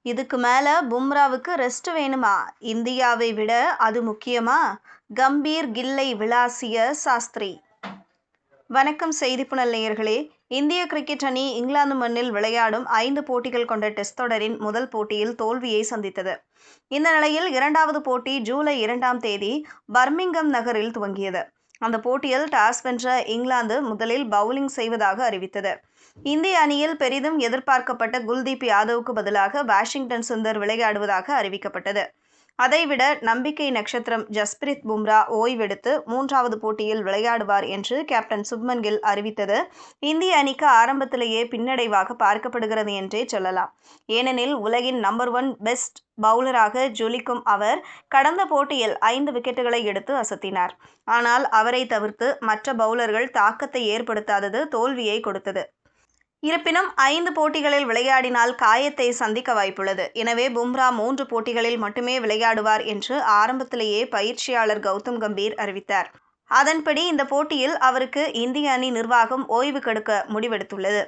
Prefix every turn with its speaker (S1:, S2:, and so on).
S1: இதுக்கு மேல பும்ராவுக்கு ரெஸ்ட் வேணுமா? இந்தியாவை விட அது முக்கியமா? கம்பீர் கில்லை விளாசிய சாஸ்திரி. வணக்கம் செய்திப்புனல் நேயர்களே. இந்திய கிரிக்கெட் அணி இங்கிலாந்து மண்ணில் விளையாடும் 5 போட்டிகள் கொண்ட டெஸ்ட் தொடரின் முதல் போட்டியில் தோல்வியை சந்தித்தது. இந்த நிலையில் இரண்டாவது போட்டி ஜூலை 2ஆம் தேதி பர்மிங்கம் நகரில் துவங்கியது. அந்த போட்டியில் டாஸ் வென்ற இங்கிலாந்து முதலில் பவுலிங் செய்வதாக அறிவித்தது. இந்திய அணியில் பெரிதும் எதிர்பார்க்கப்பட்ட குல்தீப் யாதவுக்கு பதிலாக வாஷிங்டன் சுந்தர் விளையாடுவதாக அறிவிக்கப்பட்டது. அதைவிட நம்பிக்கை நட்சத்திரம் ஜஸ்பிரித் பும்ரா ஓய்வெடுத்து 3வது போட்டியில் விளையாடுவார் என்று கேப்டன் சுப்மன் கில் அறிவித்தது இந்திய அணிக்கு ஆரம்பத்திலேயே பின்னடைவாக பார்க்கப்படுகிறது என்றே சொல்லலாம். ஏனெனில் உலகின் நம்பர் 1 பெஸ்ட் பவுலராக ஜொலிக்கும் அவர் கடந்த போட்டியில் 5 விக்கெட்டுகளை எடுத்து அசத்தினார். ஆனால் அவரை தவிர்த்து மற்ற பவுலர்கள் தாக்கத்தை ஏற்படுத்தாதது தோல்வியை கொடுத்தது. இருப்பினும் 5 போட்டிகளில் விளையாடினால் காயத்தை சந்திக்க வாய்ப்புள்ளது. எனவே பும்ரா 3 போட்டிகளில் மட்டுமே விளையாடுவார் என்று ஆரம்பத்திலேயே பயிற்சியாளர் கௌதம் கம்பீர் அறிவித்தார். அதன்படி இந்த போட்டியில் அவருக்கு இந்திய அணி நிர்வாகம் ஓய்வு கொடுக்க முடிவெடுத்துள்ளது.